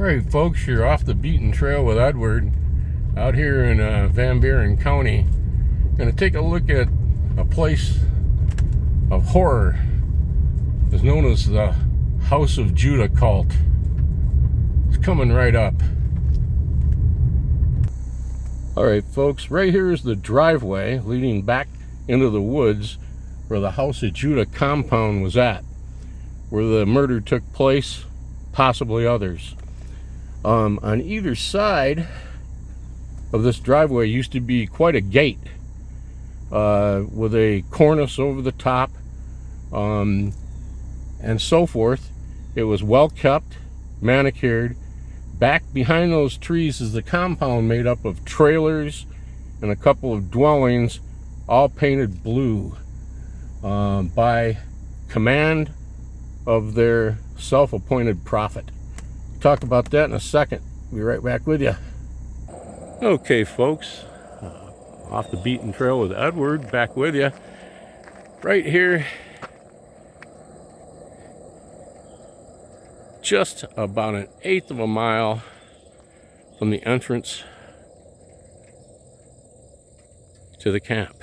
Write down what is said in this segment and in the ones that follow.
Alright folks, you're off the beaten trail with Edward out here in Van Buren County. Going to take a look at a place of horror. It's known as the House of Judah cult. It's coming right up. Alright folks, right here is the driveway leading back into the woods where the House of Judah compound was at, where the murder took place, possibly others. On either side of this driveway used to be quite a gate with a cornice over the top and so forth. It was well kept, manicured. Back behind those trees is the compound made up of trailers and a couple of dwellings, all painted blue by command of their self-appointed prophet. Talk about that in a second. Be right back with you. Okay folks, off the beaten trail with Edward, back with you. Right here, just about 1/8 of a mile from the entrance to the camp.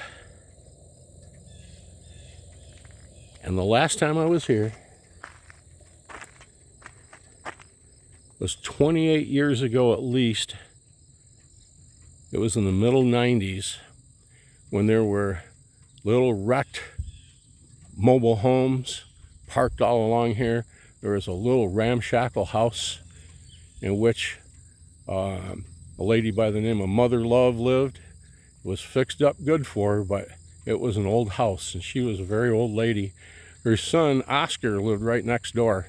And the last time I was here was 28 years ago at least. It was in the middle 90s when there were little wrecked mobile homes parked all along here. There was a little ramshackle house in which a lady by the name of Mother Love lived. It was fixed up good for her, but it was an old house and she was a very old lady. Her son Oscar lived right next door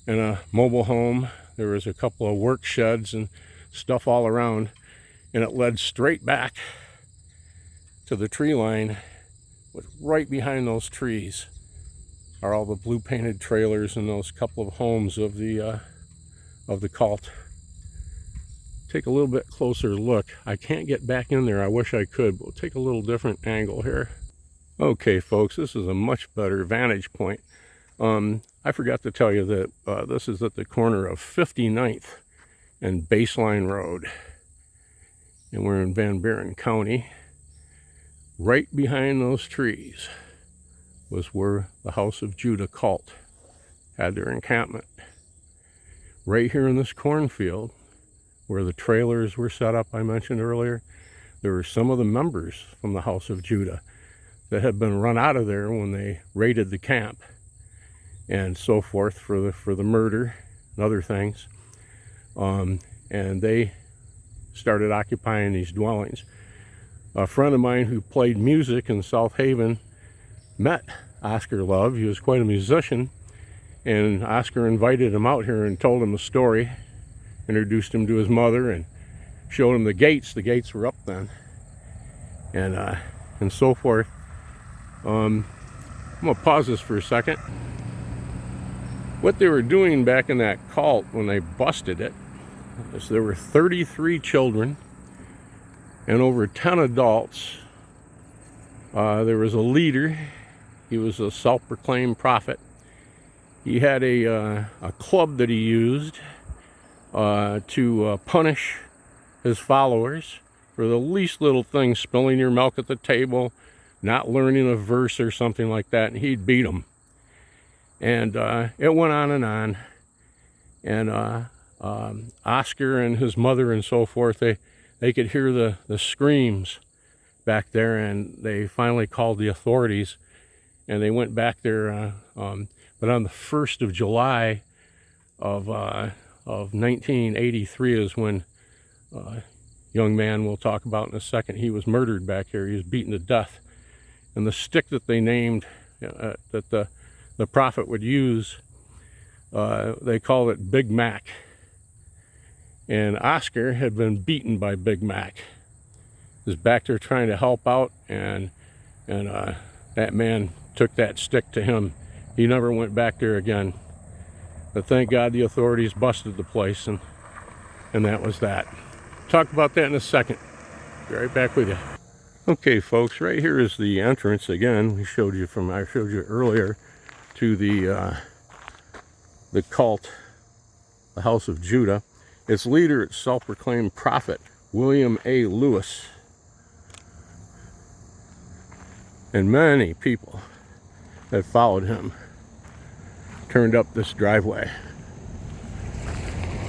in a mobile home. There was a couple of work sheds and stuff all around, and it led straight back to the tree line. With right behind those trees are all the blue painted trailers and those couple of homes of the cult. Take a little bit closer look. I can't get back in there. I wish I could, but we'll take a little different angle here. Okay folks, this is a much better vantage point. I forgot to tell you that this is at the corner of 59th and Baseline Road. And we're in Van Buren County. Right behind those trees was where the House of Judah cult had their encampment. Right here in this cornfield, where the trailers were set up I mentioned earlier, there were some of the members from the House of Judah that had been run out of there when they raided the camp and so forth for the murder and other things, and they started occupying these dwellings. A friend of mine who played music in South Haven met Oscar Love. He was quite a musician, and Oscar invited him out here and told him the story, introduced him to his mother, and showed him the gates. The gates were up then, and so forth. I'm gonna pause this for a second. What they were doing back in that cult when they busted it is there were 33 children and over 10 adults. There was a leader. He was a self-proclaimed prophet. He had a club that he used to punish his followers for the least little thing, spilling your milk at the table, not learning a verse or something like that, and he'd beat them. And it went on and on. And Oscar and his mother and so forth, they could hear the screams back there, and they finally called the authorities, and they went back there. But on the 1st of July of 1983 is when a young man we'll talk about in a second, he was murdered back here. He was beaten to death. And the stick that they named, that the prophet would use, they called it Big Mac. And Oscar had been beaten by Big Mac. He was back there trying to help out, and that man took that stick to him. He never went back there again. But thank God the authorities busted the place, and that was that. Talk about that in a second. Be right back with you. Okay folks, right here is the entrance again. I showed you earlier to the cult the House of Judah. Its leader, its self-proclaimed prophet, William A. Lewis. And many people that followed him turned up this driveway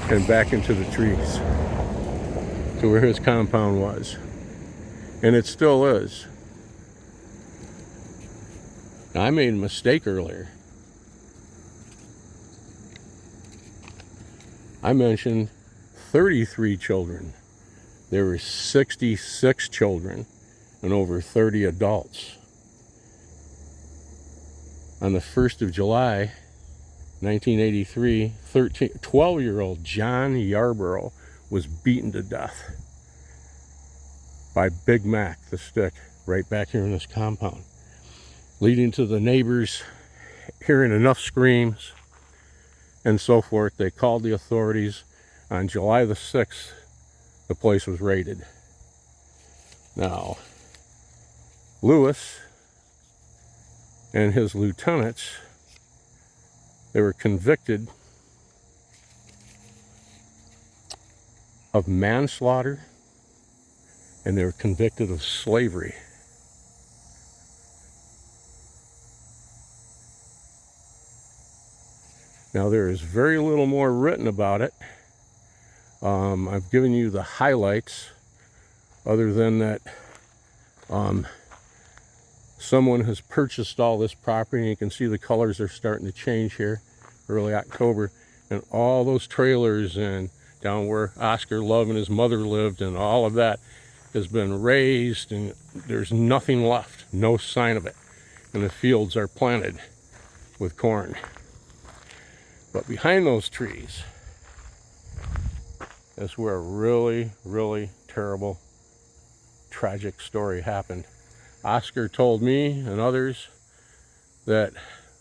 and back into the trees to where his compound was. And it still is. Now, I made a mistake earlier. I mentioned 33 children. There were 66 children and over 30 adults. On the 1st of July, 1983, 12-year-old John Yarborough was beaten to death by Big Mac, the stick, right back here in this compound, leading to the neighbors hearing enough screams and so forth. They called the authorities. On July the 6th, the place was raided. Now, Lewis and his lieutenants, they were convicted of manslaughter, and they were convicted of slavery. Now, there is very little more written about it. I've given you the highlights, other than that someone has purchased all this property, and you can see the colors are starting to change here, early October, and all those trailers and down where Oscar Love and his mother lived and all of that has been razed, and there's nothing left, no sign of it, and the fields are planted with corn. But behind those trees is where a really, really terrible, tragic story happened. Oscar told me and others that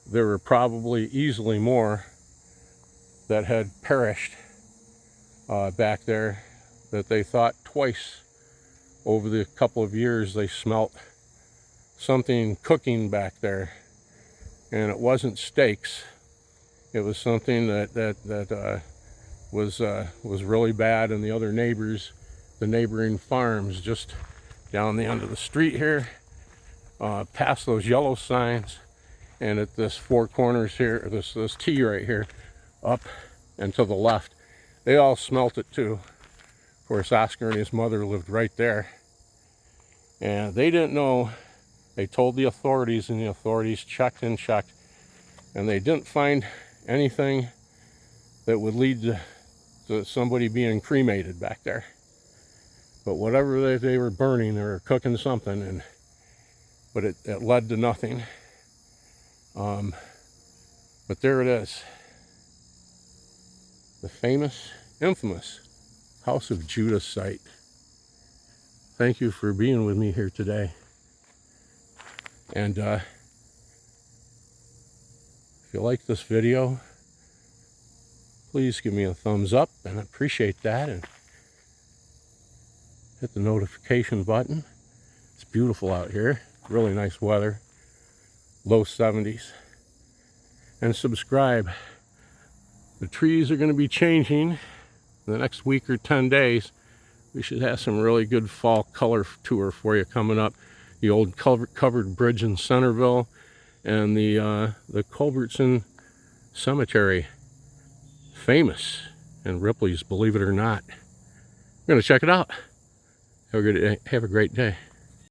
there were probably easily more that had perished back there, that they thought twice over the couple of years they smelt something cooking back there, and it wasn't steaks. It was something that was really bad, and the other neighbors, the neighboring farms just down the end of the street here, past those yellow signs, and at this four corners here, this T right here, up and to the left, they all smelt it too. Of course, Oscar and his mother lived right there, and they didn't know. They told the authorities, and the authorities checked and checked, and they didn't find anything that would lead to somebody being cremated back there. But whatever they were burning, they were cooking something, but it led to nothing. But there it is. The famous, infamous House of Judah site. Thank you for being with me here today. And if you like this video, please give me a thumbs up, and I appreciate that. And hit the notification button. It's beautiful out here. Really nice weather. Low 70s. And subscribe. The trees are going to be changing in the next week or 10 days. We should have some really good fall color tour for you coming up. The old covered bridge in Centerville, and the Culbertson Cemetery, famous in Ripley's, believe it or not. We're going to check it out. Have a great day.